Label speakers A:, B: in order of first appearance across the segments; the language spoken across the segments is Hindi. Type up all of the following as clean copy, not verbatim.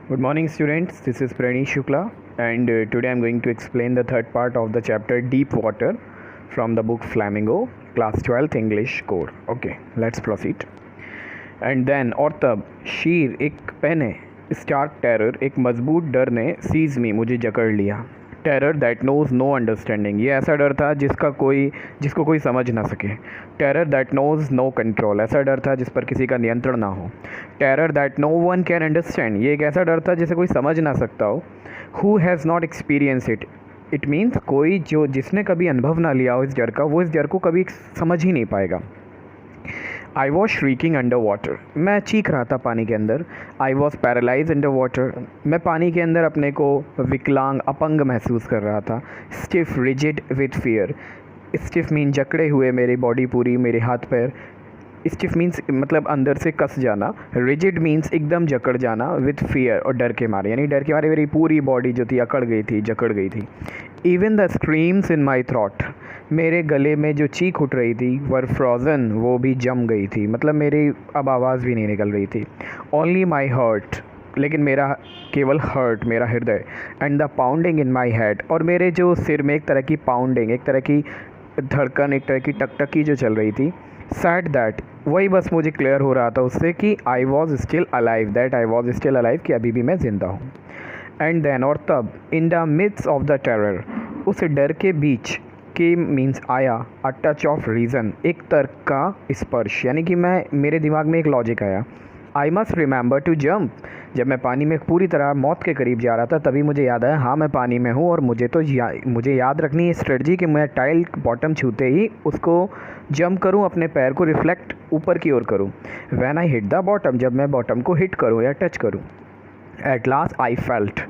A: Good morning, students. This is Pranish Shukla, and today I'm going to explain the third part of the chapter Deep Water from the book Flamingo, class 12th English core. Okay, let's proceed. And then और तब शीर एक पैने स्टार्क टेरर एक मजबूत डर ने सीज मी मुझे जकड़ लिया. Terror that knows no understanding, ये ऐसा डर था जिसको कोई समझ ना सके. Terror that knows no control, ऐसा डर था जिस पर किसी का नियंत्रण ना हो. Terror that no one can understand, ये एक ऐसा डर था जिसे कोई समझ ना सकता हो. Who has not experience it, it means कोई जिसने कभी अनुभव ना लिया हो इस डर का, वो इस डर को कभी समझ ही नहीं पाएगा. I was shrieking under water, मैं चीख रहा था पानी के अंदर. I was paralyse under water, मैं पानी के अंदर अपने को विकलांग अपंग महसूस कर रहा था. Stiff rigid with fear, stiff mean जकड़े हुए, मेरी बॉडी पूरी, मेरे हाथ पैर. स्टिफ मीन्स मतलब अंदर से कस जाना. रिजिड मीन्स एकदम जकड़ जाना. विथ फियर, और डर के मारे, यानी डर के मारे मेरी पूरी बॉडी जो थी अकड़ गई थी, जकड़ गई थी. Even the screams in my throat, मेरे गले में जो चीख उठ रही थी, वर फ्रोज़न, वो भी जम गई थी, मतलब मेरी अब आवाज़ भी नहीं निकल रही थी. ओनली माई हर्ट, लेकिन मेरा केवल हर्ट, मेरा हृदय. And the pounding in my head, और मेरे जो सिर में एक तरह की पाउंडिंग, एक तरह की धड़कन, एक तरह की टकटकी जो चल रही थी. सैड दैट, वही बस मुझे क्लियर हो रहा था उससे कि I was still alive, that I was still alive, कि अभी भी मैं ज़िंदा हूँ. एंड देन, और तब, in the midst of the terror, उस डर के बीच, के मीन्स आया, अ टच ऑफ रीज़न, एक तर्क का स्पर्श, यानी कि मेरे दिमाग में एक लॉजिक आया. I must remember to jump, जब मैं पानी में पूरी तरह मौत के करीब जा रहा था तभी मुझे याद आया, हाँ मैं पानी में हूँ और मुझे याद रखनी है स्ट्रेटजी कि मैं टाइल बॉटम छूते ही उसको जंप करूँ, अपने पैर को रिफ्लेक्ट ऊपर की ओर करूँ. When I hit the bottom, जब मैं बॉटम को हिट करूँ या टच करूँ. एट लास्ट आई फेल्ट,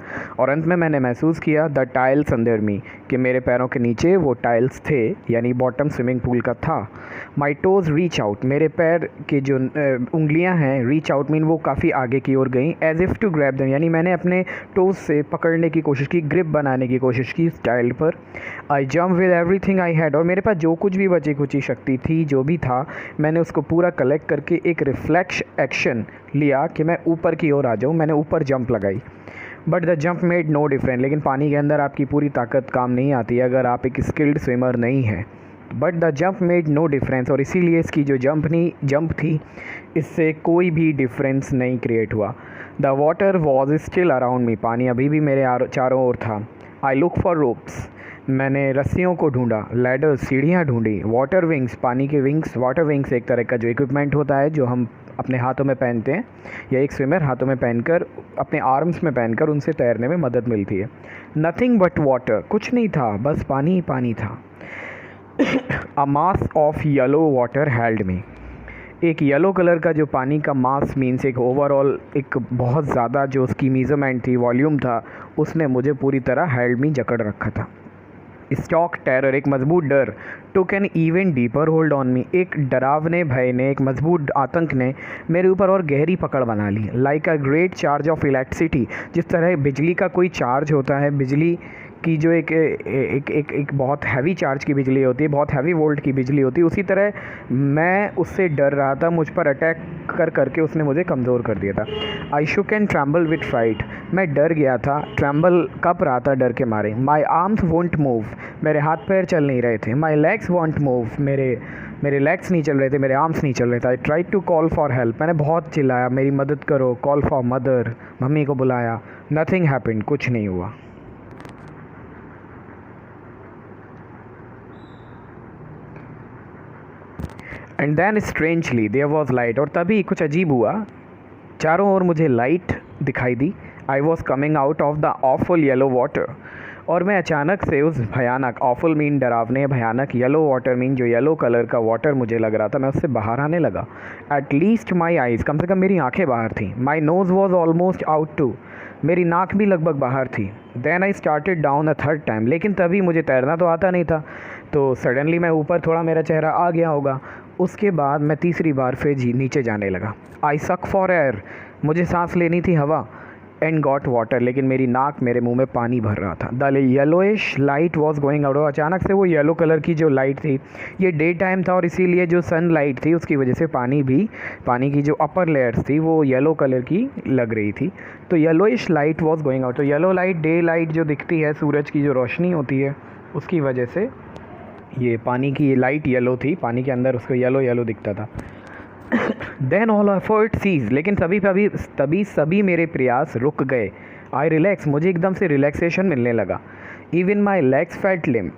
A: और अंत में मैंने महसूस किया, द टाइल्स अंडर मी, कि मेरे पैरों के नीचे वो टाइल्स थे, यानी बॉटम स्विमिंग पूल का था. माई टोज़ रीच आउट, मेरे पैर की जो उंगलियां हैं, रीच आउट मीन वो काफ़ी आगे की ओर गई. As if to grab them, यानी मैंने अपने टोज़ से पकड़ने की कोशिश की, ग्रिप बनाने की कोशिश की इस टाइल पर. I jump with everything I had, और मेरे पास जो कुछ भी बची कुची शक्ति थी, जो भी था, मैंने उसको पूरा कलेक्ट करके एक रिफ्लेक्श एक्शन लिया कि मैं ऊपर की ओर आ जाऊँ. मैंने ऊपर जंप लगाई. But the jump made no difference, लेकिन पानी के अंदर आपकी पूरी ताकत काम नहीं आती अगर आप एक स्किल्ड स्विमर नहीं हैं. But the jump made no difference, और इसीलिए इसकी जो जंप थी, इससे कोई भी डिफरेंस नहीं क्रिएट हुआ. The water was still around me, पानी अभी भी मेरे चारों ओर था. आई लुक फॉर रोप्स, मैंने रस्सियों को ढूंढा. लैडर्स, सीढ़ियाँ ढूंढी. वाटर विंग्स, पानी के विंग्स. वाटर विंग्स एक तरह का जो इक्विपमेंट होता है जो हम अपने हाथों में पहनते हैं, या एक स्विमर हाथों में पहनकर, अपने आर्म्स में पहनकर उनसे तैरने में मदद मिलती है. नथिंग बट वाटर, कुछ नहीं था, बस पानी ही पानी था. A mass of yellow water held me, एक येलो कलर का जो पानी का मास मीन्स एक ओवरऑल एक बहुत ज़्यादा जो उसकी मेजरमेंट थी, वॉल्यूम था, उसने मुझे पूरी तरह हेल्ड मी, जकड़ रखा था. स्टॉक टेरर, एक मजबूत डर. Took an even deeper hold on me, एक डरावने भय ने, एक मजबूत आतंक ने मेरे ऊपर और गहरी पकड़ बना ली. Like a great charge of electricity, जिस तरह बिजली का कोई चार्ज होता है, बिजली की जो एक बहुत हैवी चार्ज की बिजली होती है, बहुत हैवी वोल्ट की बिजली होती है, उसी तरह मैं उससे डर रहा था. मुझ पर अटैक करके उसने मुझे कमज़ोर कर दिया था. आई शुक एंड ट्रैम्बल विथ फ्राइट, मैं डर गया था, ट्रैम्बल कप रहा था डर के मारे. माई आर्म्स वोंट मूव, मेरे हाथ पैर चल नहीं रहे थे. माई लेग्स वोंट मूव, मेरे लेग्स नहीं चल रहे थे, मेरे आर्म्स नहीं चल रहे थे. I tried to call for help, मैंने बहुत चिल्लाया, मेरी मदद करो, कॉल फॉर मदर, मम्मी को बुलाया. नथिंग हैपेंड, कुछ नहीं हुआ. And then strangely there was light, और तभी कुछ अजीब हुआ, चारों ओर मुझे लाइट दिखाई दी. I was coming out of the awful yellow water, और मैं अचानक से उस भयानक, ऑफुल मीन डरावने, भयानक, येलो वाटर मीन जो येलो कलर का वाटर मुझे लग रहा था, मैं उससे बाहर आने लगा. एट लीस्ट माई आइज़, कम से कम मेरी आंखें बाहर थी. My nose was almost out too, मेरी नाक भी लगभग बाहर थी. Then I started down a third time, लेकिन तभी मुझे तैरना तो आता नहीं था, तो सडनली मैं ऊपर, थोड़ा मेरा चेहरा आ गया होगा. उसके बाद मैं तीसरी बार फिर नीचे जाने लगा. आई सक फॉर एयर, मुझे सांस लेनी थी हवा. एंड गॉट वाटर, लेकिन मेरी नाक मेरे मुंह में पानी भर रहा था। The yellowish light was going out, अचानक से वो येलो कलर की जो लाइट थी, ये डे टाइम था और इसीलिए जो सन लाइट थी उसकी वजह से पानी की जो अपर लेयर्स थी वो येलो कलर की लग रही थी। तो yellowish light was going out, तो येलो लाइट, डे लाइट जो दिखती है, सूरज की जो रोशनी होती है उसकी वजह से ये पानी की लाइट येलो थी, पानी के अंदर उसको येलो येलो दिखता था। देन ऑल एफर्ट सीज, लेकिन सभी मेरे प्रयास रुक गए। आई रिलैक्स, मुझे एकदम से रिलैक्सेशन मिलने लगा। Even my legs felt limp,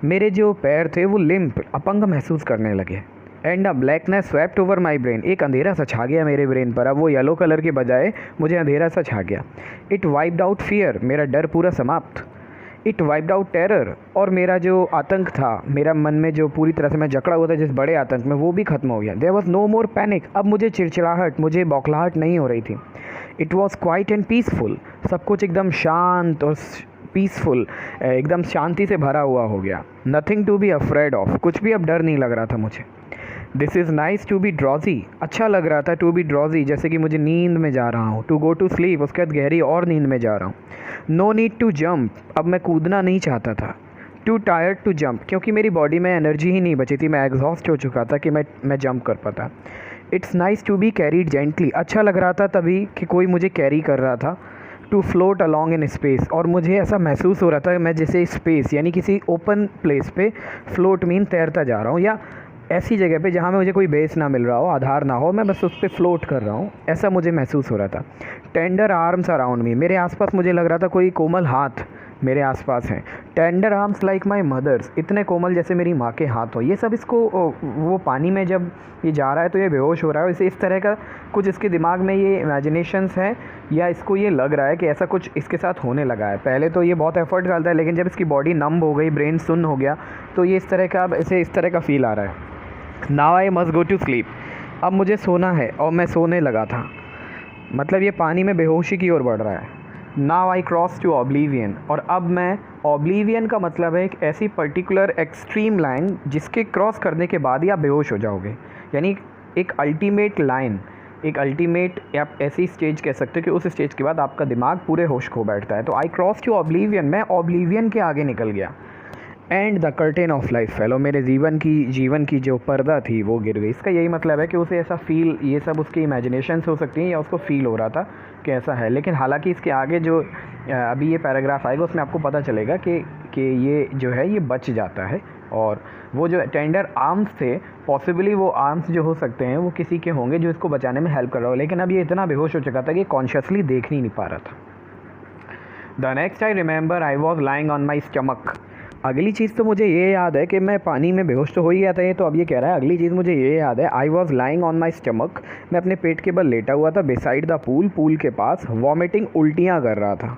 A: मेरे जो पैर थे वो लिम्प, अपंग महसूस करने लगे। And a blackness swept over my brain, एक अंधेरा सा छा गया मेरे ब्रेन पर। अब वो येलो कलर के बजाय मुझे अंधेरा सा छा गया। इट वाइप्ड आउट फियर, मेरा डर पूरा समाप्त। इट वाइप्ड आउट टेरर, और मेरा जो आतंक था, मेरा मन में जो पूरी तरह से मैं जकड़ा हुआ था जिस बड़े आतंक में, वो भी ख़त्म हो गया। There was no more panic, अब मुझे चिड़चिड़ाहट, मुझे बौखलाहट नहीं हो रही थी। It was quiet and peaceful, सब कुछ एकदम शांत और पीसफुल, एकदम शांति से भरा हुआ हो गया। Nothing to be afraid of, कुछ भी अब डर नहीं लग रहा था मुझे। This is nice to be drowsy, अच्छा लग रहा था टू बी ड्रॉजी, जैसे कि मुझे नींद में जा रहा हूँ। टू गो टू स्लीप, उसके बाद गहरी और नींद में जा रहा हूँ। नो नीड टू जंप, अब मैं कूदना नहीं चाहता था। टू टायर्ड टू जंप, क्योंकि मेरी बॉडी में एनर्जी ही नहीं बची थी, मैं एग्जॉस्ट हो चुका था कि मैं जंप कर पाता। It's nice to be carried gently, अच्छा लग रहा था तभी कि कोई मुझे कैरी कर रहा था। To float along in space, और मुझे ऐसा महसूस हो रहा था मैं जैसे स्पेस यानी किसी ओपन प्लेस पे, फ्लोट मीन तैरता जा रहा हूँ, या ऐसी जगह पे जहाँ में मुझे कोई बेस ना मिल रहा हो, आधार ना हो, मैं बस उस पर फ्लोट कर रहा हूँ, ऐसा मुझे महसूस हो रहा था। टेंडर आर्म्स अराउंड मी, मेरे आसपास मुझे लग रहा था कोई कोमल हाथ मेरे आसपास हैं। Tender arms like my mother's, इतने कोमल जैसे मेरी माँ के हाथ हो। ये सब इसको वो पानी में जब ये जा रहा है तो ये बेहोश हो रहा है, इसे इस तरह का कुछ इसके दिमाग में ये इमेजिनेशंस हैं, या इसको ये लग रहा है कि ऐसा कुछ इसके साथ होने लगा है। पहले तो ये बहुत एफर्ट डालता है, लेकिन जब इसकी बॉडी नंब हो गई, ब्रेन सुन्न हो गया, तो ये इस तरह का फील आ रहा है। Now I must go to sleep, अब मुझे सोना है, और मैं सोने लगा था। मतलब ये पानी में बेहोशी की ओर बढ़ रहा है। नाउ आई क्रॉस टू ऑब्लीवियन, और अब मैं, ऑब्लीवियन का मतलब है एक ऐसी पर्टिकुलर एक्सट्रीम लाइन जिसके क्रॉस करने के बाद ही आप बेहोश हो जाओगे, यानी एक अल्टीमेट लाइन, एक अल्टीमेट, आप ऐसी स्टेज कह सकते हो कि उस स्टेज के बाद आपका दिमाग पूरे होश खो बैठता है। तो आई क्रॉस टू ऑब्लीवियन, मैं ऑब्लीवियन के आगे निकल गया। And the curtain of life fellow, मेरे जीवन की जो पर्दा थी वो गिर गई। इसका यही मतलब है कि उसे ऐसा फील, ये सब उसकी इमेजिनेशंस हो सकती हैं या उसको फील हो रहा था कि ऐसा है। लेकिन हालांकि इसके आगे जो अभी ये पैराग्राफ आएगा उसमें आपको पता चलेगा कि ये जो है ये बच जाता है, और वो जो टेंडर आर्म्स थे, पॉसिबली वो आर्म्स जो हो सकते हैं वो किसी के होंगे जो इसको बचाने में हेल्प कर रहा हो, लेकिन अब ये इतना बेहोश हो चुका था कि कॉन्शियसली देख नहीं पा रहा था। The next I remember I was lying on my stomach, अगली चीज़ तो मुझे ये याद है कि मैं पानी में बेहोश तो हो ही गया था, ये तो अब ये कह रहा है। अगली चीज़ मुझे ये याद है, I was lying on my stomach, मैं अपने पेट के बल लेटा हुआ था, बिसाइड द पूल के पास, वॉमिटिंग, उल्टियाँ कर रहा था।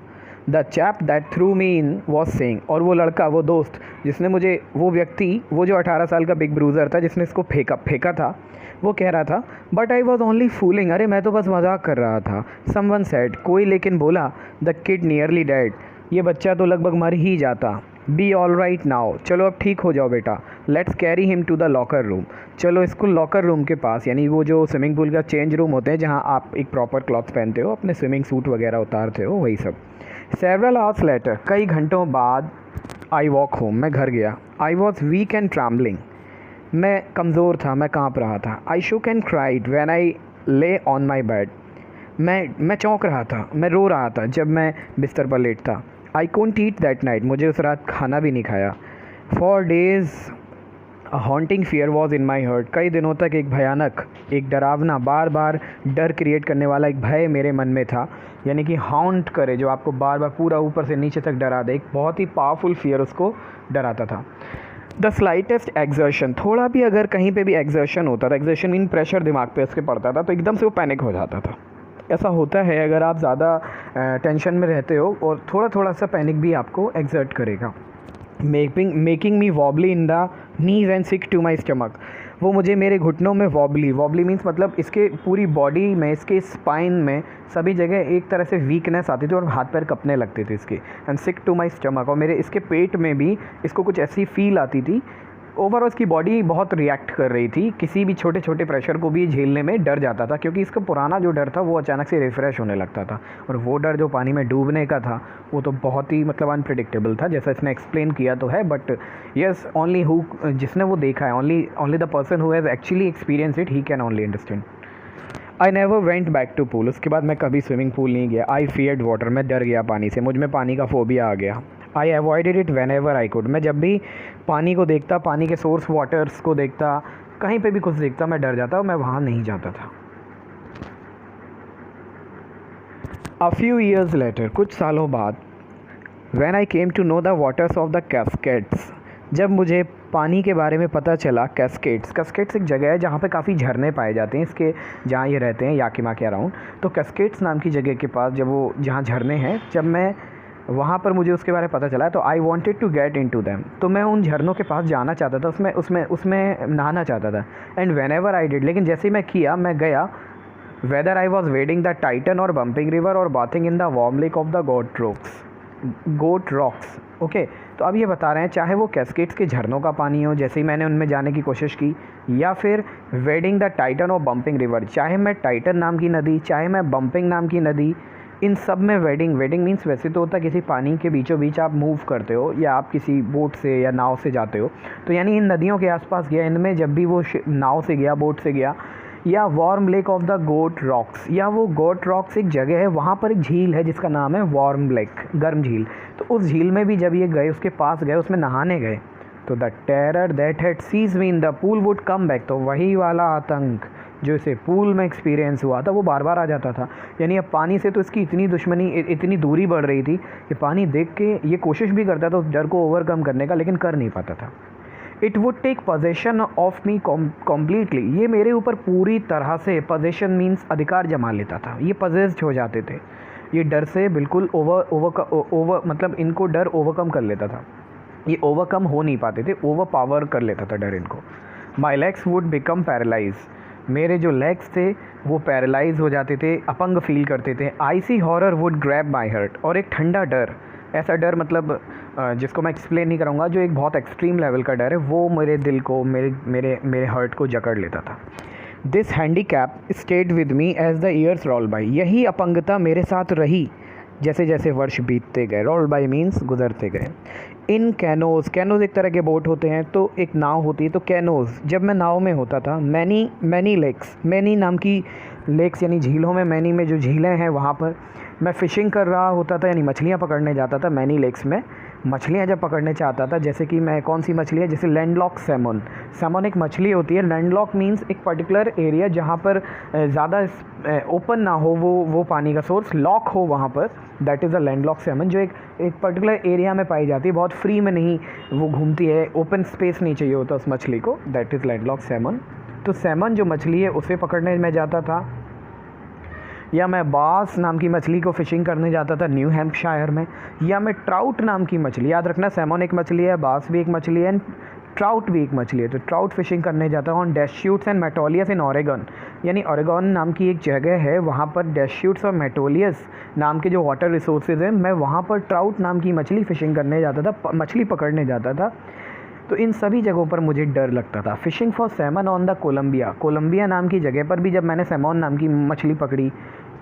A: The chap that through me in was saying, और वो लड़का, वो दोस्त जिसने मुझे, वो व्यक्ति, वो जो 18 साल का बिग ब्रूजर था जिसने इसको फेंका था, वो कह रहा था, but I was only fooling, अरे मैं तो बस मजाक कर रहा था। समवन सेड, कोई लेकिन बोला, द किड नियरली डेड, ये बच्चा तो लगभग मर ही जाता। बी ऑल राइट नाउ, चलो अब ठीक हो जाओ बेटा। Let's carry him to the locker room, चलो इसको लॉकर रूम के पास, यानी वो जो स्विमिंग पूल का चेंज रूम होते हैं जहाँ आप एक प्रॉपर क्लॉथ पहनते हो, अपने स्विमिंग सूट वगैरह उतारते हो, वही सब। सेवरल आवर्स लेटर, कई घंटों बाद, आई वॉक होम, मैं घर गया। I was weak and trembling, मैं कमज़ोर था, मैं काँप रहा था। आई शुक एंड क्राइड व्हेन आई ले ऑन माई बेड, मैं चौंक रहा था, मैं रो रहा था जब मैं बिस्तर पर लेट था। I couldn't eat that night, मुझे उस रात खाना भी नहीं खाया। For days a haunting fear was in my heart, कई दिनों तक एक भयानक, एक डरावना, बार बार डर क्रिएट करने वाला एक भय मेरे मन में था, यानी कि हॉन्ट करे, जो आपको बार बार पूरा ऊपर से नीचे तक डरा दे, एक बहुत ही पावरफुल फियर उसको डराता था। द स्लाइटेस्ट एक्सर्शन, थोड़ा भी अगर कहीं पे भी एक्सर्शन होता था, एक्सर्शन मीन प्रेशर दिमाग पे उसके पड़ता था, तो एकदम से वो पैनिक हो जाता था। ऐसा होता है अगर आप ज़्यादा टेंशन में रहते हो, और थोड़ा सा पैनिक भी आपको एक्सर्ट करेगा। Making me wobbly in the knees and sick to my stomach, वो मुझे मेरे घुटनों में वॉबली मीन्स मतलब इसके पूरी बॉडी में, इसके स्पाइन में, सभी जगह एक तरह से वीकनेस आती थी और हाथ पैर कपने लगते थे इसके। And sick to my stomach, और मेरे इसके पेट में भी इसको कुछ ऐसी फील आती थी ओवरऑल उसकी बॉडी बहुत रिएक्ट कर रही थी, किसी भी छोटे छोटे प्रेशर को भी झेलने में डर जाता था, क्योंकि इसका पुराना जो डर था वो अचानक से रिफ़्रेश होने लगता था। और वो डर जो पानी में डूबने का था वो तो बहुत ही मतलब अनप्रिडिक्टेबल था, जैसा इसने एक्सप्लेन किया तो है, बट येस ओनली हु जिसने वो देखा है, only the person who has actually experienced it, he can only understand. I never went back to pool, उसके बाद मैं कभी स्विमिंग पूल नहीं गया। आई फियर्ड वाटर, मैं डर गया पानी से, मुझ में पानी का फोबिया आ गया। I avoided it whenever I could, मैं जब भी पानी को देखता, पानी के सोर्स वाटर्स को देखता, कहीं पे भी कुछ देखता, मैं डर जाता और मैं वहाँ नहीं जाता था। अ फ्यू ईयर्स लेटर, कुछ सालों बाद, when I came to know the waters of the Cascades, जब मुझे पानी के बारे में पता चला। कैस्केड्स एक जगह है जहाँ पे काफ़ी झरने पाए जाते हैं, इसके जहाँ ये रहते हैं याकिमा के अराउंड। तो कैस्केड्स नाम की जगह के पास जब वो जहाँ झरने हैं, जब मैं वहाँ पर मुझे उसके बारे में पता चला तो I wanted to get into them, तो मैं उन झरनों के पास जाना चाहता था, उसमें नहाना चाहता था। And whenever I did, लेकिन जैसे ही मैं गया, whether I was wading the Tieton और बम्पिंग रिवर और bathing in the warm lake of the Goat Rocks. Okay, तो अब ये बता रहे हैं चाहे वो कैस्केड्स के झरनों का पानी हो, जैसे ही मैंने उनमें जाने की कोशिश की, या फिर वेडिंग द टाइटन और बम्पिंग रिवर, चाहे मैं टाइटन नाम की नदी, चाहे मैं बम्पिंग नाम की नदी, इन सब में वेडिंग मीन्स वैसे तो होता है किसी पानी के बीचों बीच आप मूव करते हो या आप किसी बोट से या नाव से जाते हो, तो यानी इन नदियों के आसपास गया, इनमें जब भी वो नाव से गया, बोट से गया, या warm lake of the Goat Rocks, या वो गोट रॉक्स एक जगह है, वहाँ पर एक झील है जिसका नाम है वार्म लेक, गर्म झील। तो उस झील में भी जब ये गए, उसके पास गए, उसमें नहाने गए, तो the terror that had seized me in the pool would come back, तो वही वाला आतंक जो इसे पूल में एक्सपीरियंस हुआ था वो बार बार आ जाता था। यानी अब पानी से तो इसकी इतनी दुश्मनी, इतनी दूरी बढ़ रही थी कि पानी देख के ये कोशिश भी करता था उस डर को ओवरकम करने का, लेकिन कर नहीं पाता था। It would take possession of me completely, ये मेरे ऊपर पूरी तरह से, पोजेशन मीन्स अधिकार जमा लेता था, ये पजेस्ड हो जाते थे, ये डर से बिल्कुल ओवर मतलब इनको डर ओवरकम कर लेता था, ये ओवरकम हो नहीं पाते थे, ओवर पावर कर लेता था डर इनको। My legs would become paralyse, मेरे जो लेग्स थे वो पैरालाइज हो जाते थे, अपंग फील करते थे। IC horror would grab my heart, और एक ठंडा डर, ऐसा डर मतलब जिसको मैं एक्सप्लेन नहीं करूँगा, जो एक बहुत एक्सट्रीम लेवल का डर है, वो मेरे दिल को, मेरे हार्ट को जकड़ लेता था। This handicap stayed with me as the years roll by, यही अपंगता मेरे साथ रही जैसे जैसे वर्ष बीतते गए। रोल बाई मीन्स गुजरते गए। इन कैनोज़ एक तरह के बोट होते हैं, तो एक नाव होती है, तो कैनोज़ जब मैं नाव में होता था, मैनी लेक्स, मैनी नाम की लेक्स यानी झीलों में, मैनी में जो झीलें हैं वहाँ पर मैं फ़िशिंग कर रहा होता था, यानी मछलियाँ पकड़ने जाता था। मैनी लेक्स में मछलियाँ जब पकड़ने चाहता था, जैसे कि मैं कौन सी मछली है, जैसे लैंडलॉक सैमन एक मछली होती है। लैंडलॉक मीन्स एक पर्टिकुलर एरिया जहाँ पर ज़्यादा ओपन ना हो वो पानी का सोर्स, लॉक हो वहाँ पर, that is a landlocked salmon, जो एक पर्टिकुलर एरिया में पाई जाती है, बहुत फ्री में नहीं वो घूमती है, ओपन स्पेस नहीं चाहिए होता उस मछली को, दैट इज़ लैंडलॉक सैमन। तो सैमन जो मछली है उसे पकड़ने में जाता था, या मैं बास नाम की मछली को फ़िशिंग करने जाता था न्यू हैम्पशायर में, या मैं ट्राउट नाम की मछली, याद रखना सैमन एक मछली है, बास भी एक मछली है, ट्राउट भी एक मछली है, तो ट्राउट फ़िशिंग करने जाता हूँ on Deschutes and Metolius in Oregon, यानी ऑरेगन नाम की एक जगह है, वहाँ पर डेस्यूट्स और मेटोलियस नाम के जो वाटर रिसोर्सेज हैं, मैं वहाँ पर ट्राउट नाम की मछली फ़िशिंग करने जाता था, मछली पकड़ने जाता था। तो इन सभी जगहों पर मुझे डर लगता था। Fishing for salmon on the Columbia नाम की जगह पर भी जब मैंने सैमन नाम की मछली पकड़ी,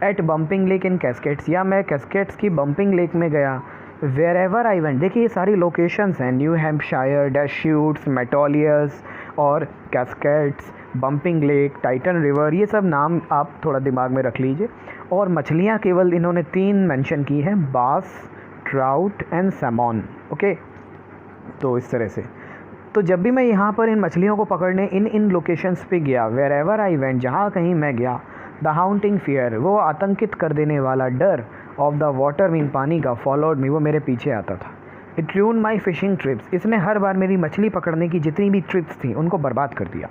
A: at Bumping Lake in Cascades, या मैं कैस्केड्स की बम्पिंग लेक में गया, वेर एवर आई वेंट, देखिए ये सारी लोकेशंस हैं, न्यू हैम्पशायर, डेस्यूट्स, मेटोलियस और cascades, bumping lake, Titan river, ये सब नाम आप थोड़ा दिमाग में रख लीजिए। और मछलियाँ केवल इन्होंने 3 मेंशन की हैं, बास, ट्राउट एंड सैमन। ओके, तो इस तरह से, तो जब भी मैं यहाँ पर इन मछलियों को पकड़ने इन लोकेशंस पे गया, वेर एवर आई वेंट, जहाँ कहीं मैं गया, द हाउंटिंग फियर, वो आतंकित कर देने वाला डर, ऑफ द वाटर मीन पानी का, फॉलोड मी, वो मेरे पीछे आता था। इट रून माई फिशिंग ट्रिप्स, इसने हर बार मेरी मछली पकड़ने की जितनी भी ट्रिप्स थी उनको बर्बाद कर दिया।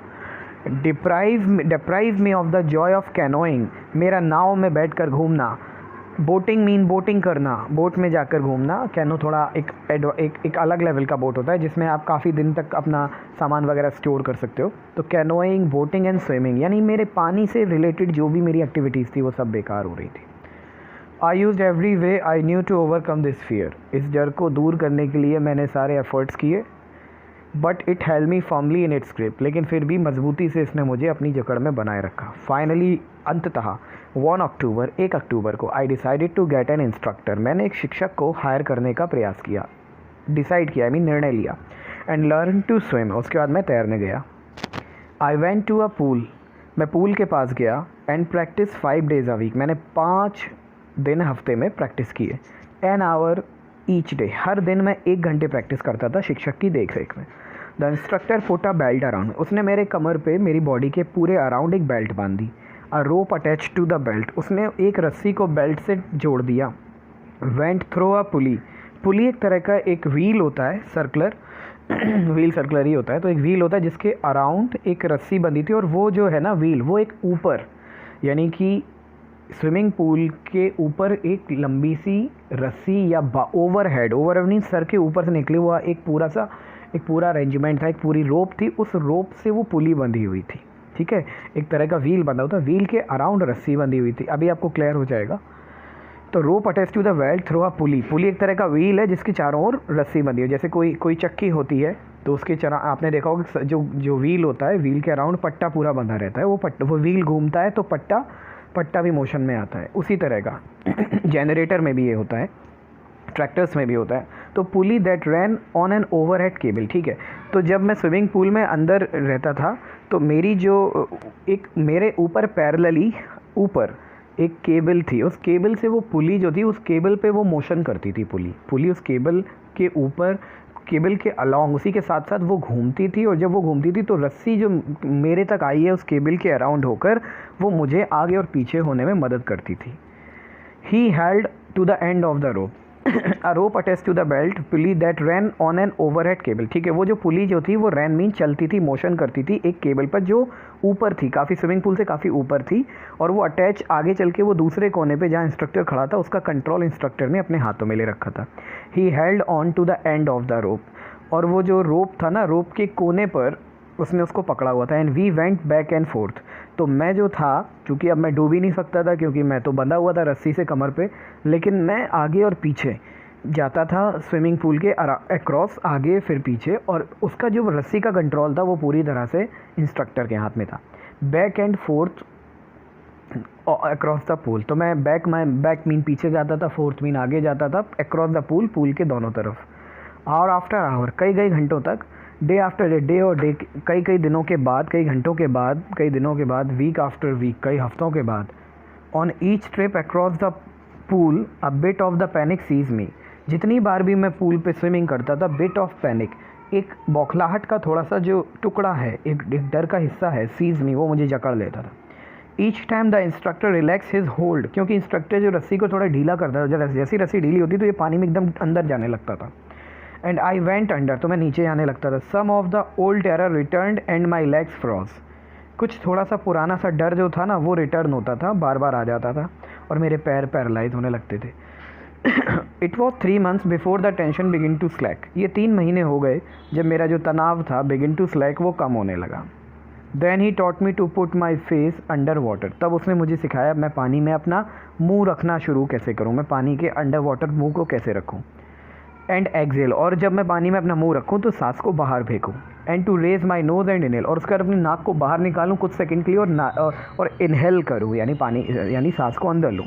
A: Deprive me of the Joy of canoeing, मेरा नाव में बैठ कर घूमना, बोटिंग मीन बोटिंग करना, बोट में जाकर घूमना, कैनो थोड़ा एक अलग लेवल का बोट होता है जिसमें आप काफ़ी दिन तक अपना सामान वगैरह स्टोर कर सकते हो। तो कैनोइंग, बोटिंग एंड स्विमिंग, यानी मेरे पानी से रिलेटेड जो भी मेरी एक्टिविटीज़ थी वो सब बेकार हो रही थी। I used every way I knew to overcome this fear, इस डर को दूर करने के लिए मैंने सारे एफर्ट्स किए। But it held me firmly in its grip, लेकिन फिर भी मजबूती से इसने मुझे अपनी जकड़ में बनाए रखा। फाइनली अंततः 1 अक्टूबर को I decided to get an instructor, मैंने एक शिक्षक को हायर करने का प्रयास किया, डिसाइड किया, निर्णय लिया। एंड लर्न टू स्विम, उसके बाद मैं तैरने गया। I went to a pool, मैं पूल के पास गया। And practice 5 days a week, मैंने 5 दिन हफ्ते में प्रैक्टिस किए। एन आवर ईच डे, हर दिन मैं 1 घंटे प्रैक्टिस करता था शिक्षक की देख रेख में। The instructor put a belt around, उसने मेरे कमर पे मेरी बॉडी के पूरे अराउंड एक बेल्ट बांध दी। अ rope attach to the belt, उसने एक रस्सी को बेल्ट से जोड़ दिया। वेंट थ्रो अ पुली, पुली एक तरह का एक व्हील होता है, सर्कुलर व्हील सर्कुलर ही होता है, तो एक व्हील होता है जिसके अराउंड एक रस्सी बंधी थी, और वो जो है ना व्हील, वो एक ऊपर, यानी कि स्विमिंग पूल के ऊपर एक लंबी सी रस्सी या ओवरहेड, ओवर मीन सर के ऊपर से निकले हुआ एक पूरा अरेंजमेंट था, एक पूरी रोप थी, उस रोप से वो पुली बंधी हुई थी। ठीक है, एक तरह का व्हील बंधा होता है, व्हील के अराउंड रस्सी बंधी हुई थी। अभी आपको क्लियर हो जाएगा। तो rope attach to the belt through a pulley, pulley एक तरह का व्हील है जिसकी चारों ओर रस्सी बंधी है, जैसे कोई चक्की होती है तो उसके आपने देखा होगा कि जो व्हील होता है, व्हील के अराउंड पट्टा पूरा बंधा रहता है, वो व्हील घूमता है तो पट्टा भी मोशन में आता है, उसी तरह का जनरेटर में भी ये होता है, ट्रैक्टर्स में भी होता है। तो pulley that ran on an overhead cable. ठीक है, तो जब मैं स्विमिंग पूल में अंदर रहता था तो मेरे ऊपर पैरेलली ऊपर एक केबल थी, उस केबल से वो पुली जो थी, उस केबल पे वो मोशन करती थी। पुली उस केबल के ऊपर, केबल के अलॉन्ग, उसी के साथ साथ वो घूमती थी, और जब वो घूमती थी तो रस्सी जो मेरे तक आई है उस केबल के अराउंड होकर, वो मुझे आगे और पीछे होने में मदद करती थी। He held to the end of the rope, a rope attach to the belt pulley that ran on an overhead cable. ठीक है, वो जो पुली जो थी वो रैन मीन चलती थी, मोशन करती थी एक केबल पर जो ऊपर थी, काफ़ी स्विमिंग पूल से काफ़ी ऊपर थी, और वो अटैच आगे चल के वो दूसरे कोने पे जहाँ इंस्ट्रक्टर खड़ा था उसका कंट्रोल इंस्ट्रक्टर ने अपने हाथों में ले रखा था। He held on to the end of the rope, और वो जो रोप था ना, रोप के कोने पर उसने उसको पकड़ा हुआ था। And we went back and forth, तो मैं जो था, चूँकि अब मैं डूब ही नहीं सकता था क्योंकि मैं तो बंधा हुआ था रस्सी से कमर पे, लेकिन मैं आगे और पीछे जाता था स्विमिंग पूल के अक्रॉस, आगे फिर पीछे, और उसका जो रस्सी का कंट्रोल था वो पूरी तरह से इंस्ट्रक्टर के हाथ में था। Back and fourth across the pool, तो मैं बैक मीन पीछे जाता था, फोर्थ मीन आगे जाता था, अक्रॉस द पूल के दोनों तरफ। आवर आफ्टर आवर, कई घंटों तक, डे आफ्टर डे और डे, कई दिनों के बाद, कई घंटों के बाद, कई दिनों के बाद, वीक आफ्टर वीक, कई हफ्तों के बाद, on each trip across the pool a bit of the panic sees me, जितनी बार भी मैं पूल पे स्विमिंग करता था, बिट ऑफ पैनिक, एक बौखलाहट का थोड़ा सा जो टुकड़ा है, एक डर का हिस्सा है, सीज मी, वो मुझे जकड़ लेता था। Each time the instructor relax his hold, क्योंकि इंस्ट्रक्टर जो रस्सी को थोड़ा ढीला करता था, जैसी रस्सी ढीली होती तो ये पानी में एकदम अंदर जाने लगता था। एंड आई वेंट अंडर, तो मैं नीचे आने लगता था। Some of the old terror return and my legs froze, कुछ थोड़ा सा पुराना सा डर जो था ना वो रिटर्न होता था, बार बार आ जाता था, और मेरे पैर पैरालाइज होने लगते थे। It was 3 months before the tension begin to slack, ये 3 महीने हो गए जब मेरा जो तनाव था बिगिन टू स्लैक वो कम होने लगा। Then he taught me to put my face under water, तब उसने मुझे सिखाया मैं पानी में अपना मुंह रखना शुरू कैसे करूँ, मैं पानी के अंडर वाटर मुंह को कैसे रखूँ। एंड एक्सेल, और जब मैं पानी में अपना मुंह रखूँ तो सांस को बाहर फेंकूँ। And to raise my nose and inhale, और उसके बाद अपनी नाक को बाहर निकालूँ कुछ सेकंड के लिए, और इनहेल करूँ, यानी सांस को अंदर लूँ।